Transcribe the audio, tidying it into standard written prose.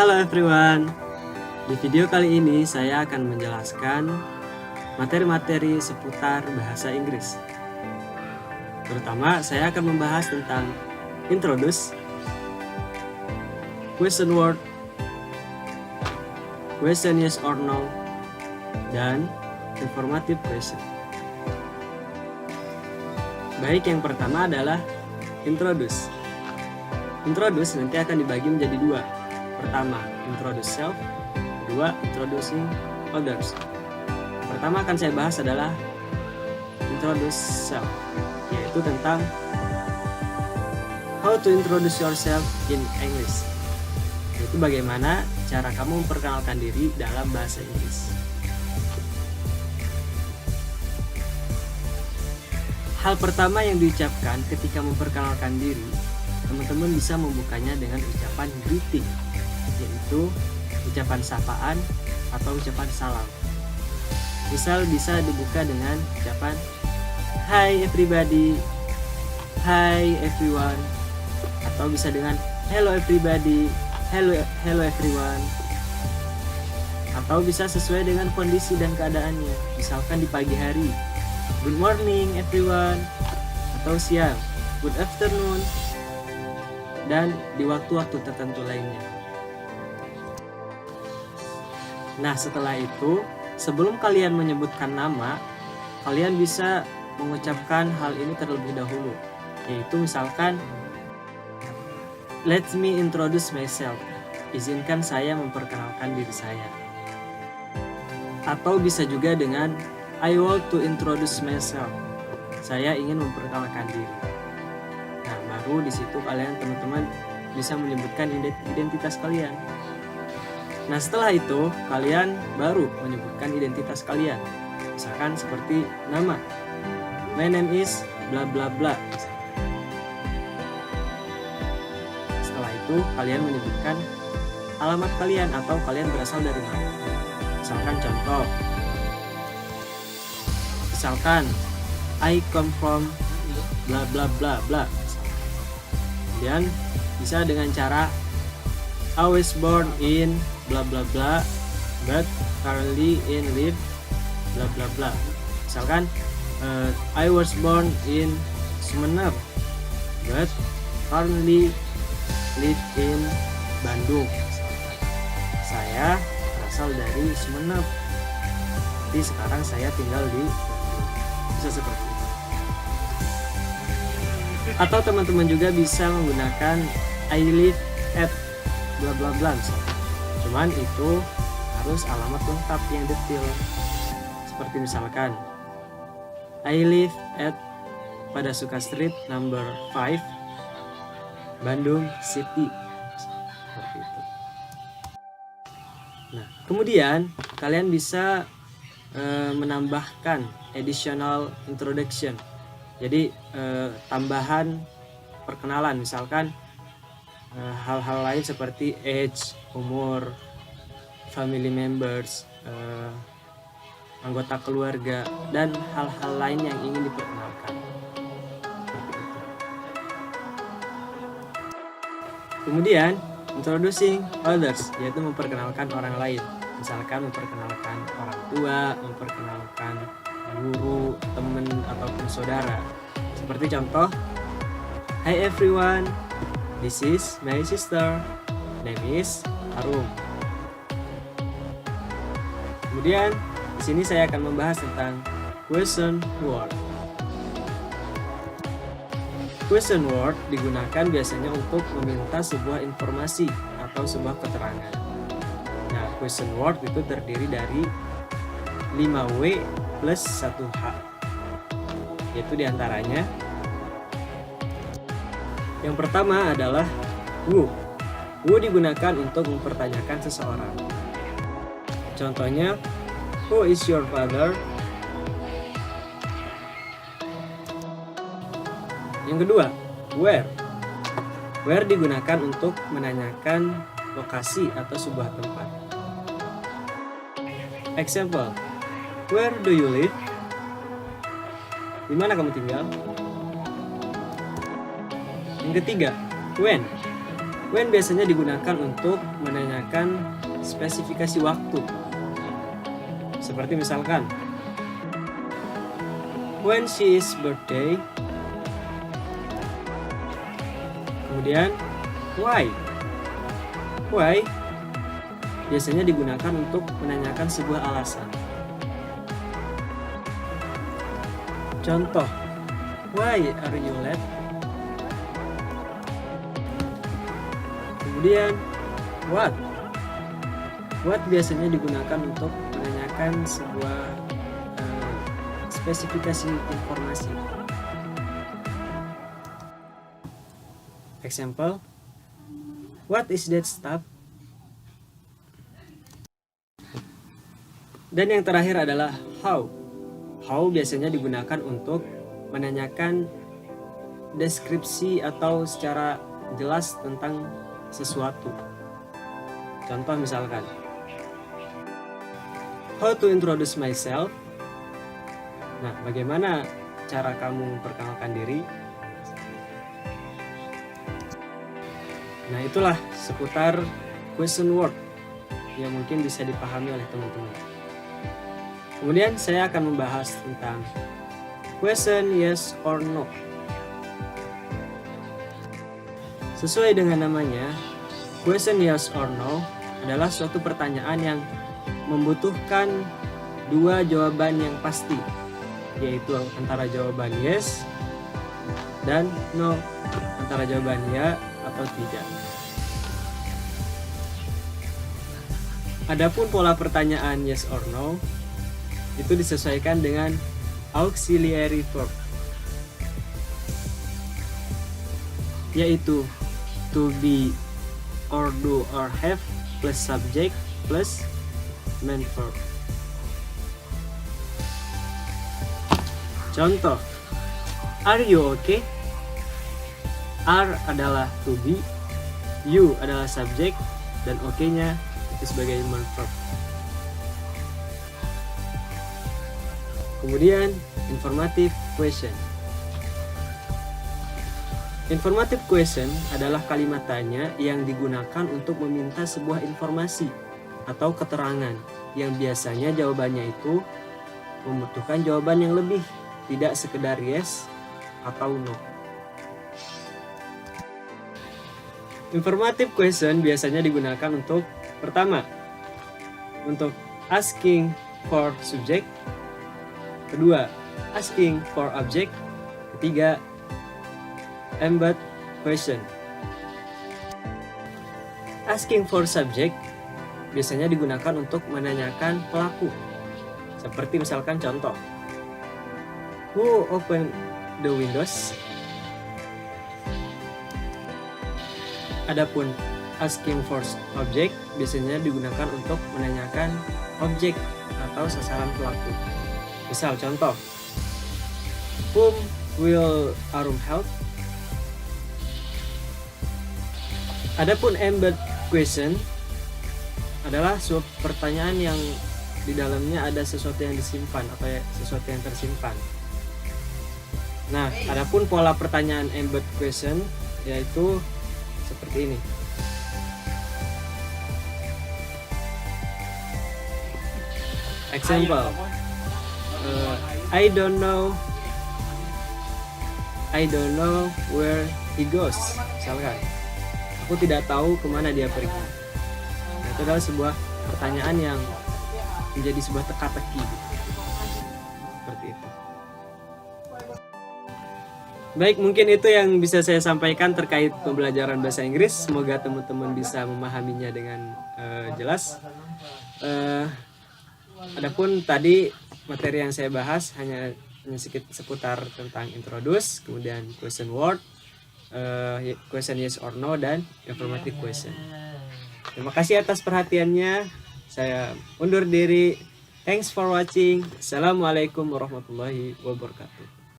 Halo everyone. Di video kali ini saya akan menjelaskan materi-materi seputar bahasa Inggris. Terutama saya akan membahas tentang introduce, question word, question yes or no, dan informative question. Baik, yang pertama adalah introduce. Introduce nanti akan dibagi menjadi dua. Pertama, introduce self. Kedua, introducing others. Yang pertama akan saya bahas adalah introduce self, yaitu tentang how to introduce yourself in English, yaitu bagaimana cara kamu memperkenalkan diri dalam bahasa Inggris. Hal pertama yang diucapkan ketika memperkenalkan diri, teman-teman bisa membukanya dengan ucapan greeting, yaitu ucapan sapaan atau ucapan salam. Misal bisa dibuka dengan ucapan Hi everybody, Hi everyone, atau bisa dengan Hello everybody, Hello everyone, atau bisa sesuai dengan kondisi dan keadaannya. Misalkan di pagi hari, Good morning everyone, atau siang, Good afternoon, dan di waktu-waktu tertentu lainnya. Nah, setelah itu, sebelum kalian menyebutkan nama, kalian bisa mengucapkan hal ini terlebih dahulu, yaitu misalkan Let me introduce myself. Izinkan saya memperkenalkan diri saya. Atau bisa juga dengan I want to introduce myself. Saya ingin memperkenalkan diri. Nah, baru di situ kalian teman-teman bisa menyebutkan identitas kalian. Nah, setelah itu kalian baru menyebutkan identitas kalian. Misalkan seperti nama. My name is bla bla bla. Setelah itu kalian menyebutkan alamat kalian atau kalian berasal dari mana. Misalkan contoh. Misalkan I come from bla bla bla bla. Kemudian bisa dengan cara I was born in bla bla bla but currently in live bla bla bla. Misalkan I was born in Sumeneb but currently live in Bandung. Saya berasal dari Sumeneb, tapi sekarang saya tinggal di Bandung. Bisa seperti itu. Atau teman-teman juga bisa menggunakan I live at bla bla bla misalnya. Cuman itu harus alamat lengkap yang detail. Seperti misalkan I live at Padasuka Street number 5 Bandung City. Seperti itu. Nah, kemudian kalian bisa menambahkan additional introduction. Jadi tambahan perkenalan, misalkan hal-hal lain seperti age, umur, family members, anggota keluarga, dan hal-hal lain yang ingin diperkenalkan. Kemudian introducing others, yaitu memperkenalkan orang lain. Misalkan memperkenalkan orang tua, memperkenalkan guru, teman, ataupun saudara. Seperti contoh, Hi everyone, this is my sister, name is Arum. Kemudian di sini saya akan membahas tentang question word. Question word digunakan biasanya untuk meminta sebuah informasi atau sebuah keterangan. Nah, question word itu terdiri dari 5W plus 1H. Yaitu diantaranya yang pertama adalah who. Who digunakan untuk mempertanyakan seseorang. Contohnya, who is your father? Yang kedua, where. Where digunakan untuk menanyakan lokasi atau sebuah tempat. Example, where do you live? Di mana kamu tinggal? Yang ketiga, when. When biasanya digunakan untuk menanyakan spesifikasi waktu. Seperti misalkan, when she is birthday. Kemudian, why? Why biasanya digunakan untuk menanyakan sebuah alasan. Contoh, why are you late? Kemudian, what? What biasanya digunakan untuk menanyakan sebuah spesifikasi informasi. Example, what is that stuff? Dan yang terakhir adalah how. How biasanya digunakan untuk menanyakan deskripsi atau secara jelas tentang sesuatu. Contoh misalkan, how to introduce myself. Nah, bagaimana cara kamu memperkenalkan diri? Nah, itulah seputar question word yang mungkin bisa dipahami oleh teman-teman. Kemudian saya akan membahas tentang question yes or no. Sesuai dengan namanya, question yes or no adalah suatu pertanyaan yang membutuhkan dua jawaban yang pasti, yaitu antara jawaban yes dan no, antara jawaban ya atau tidak. Adapun pola pertanyaan yes or no itu disesuaikan dengan auxiliary verb, yaitu to be or do or have plus subject plus main verb. Contoh, are you okay? Are adalah to be, you adalah subjek, dan okay-nya itu sebagai main verb. Kemudian informative question. Informative question adalah kalimat tanya yang digunakan untuk meminta sebuah informasi atau keterangan yang biasanya jawabannya itu membutuhkan jawaban yang lebih, tidak sekedar yes atau no. Informative question biasanya digunakan untuk pertama, untuk asking for subject, kedua, asking for object, ketiga, embed question. Asking for subject biasanya digunakan untuk menanyakan pelaku. Seperti misalkan contoh, who open the windows? Adapun asking for object biasanya digunakan untuk menanyakan objek atau sasaran pelaku. Misal contoh, whom will Arum help? Adapun embed question adalah suatu pertanyaan yang di dalamnya ada sesuatu yang disimpan atau sesuatu yang tersimpan. Nah, adapun pola pertanyaan embed question yaitu seperti ini. Example, I don't know where he goes. Misalkan, aku tidak tahu kemana dia pergi. Nah, itu adalah sebuah pertanyaan yang menjadi sebuah teka-teki. Seperti itu. Baik, mungkin itu yang bisa saya sampaikan terkait pembelajaran bahasa Inggris. Semoga teman-teman bisa memahaminya dengan jelas. Adapun tadi materi yang saya bahas hanya sedikit seputar tentang introduce, kemudian question word, question yes or no, dan informative question. Terima kasih atas perhatiannya. Saya undur diri. Thanks for watching. Assalamualaikum warahmatullahi wabarakatuh.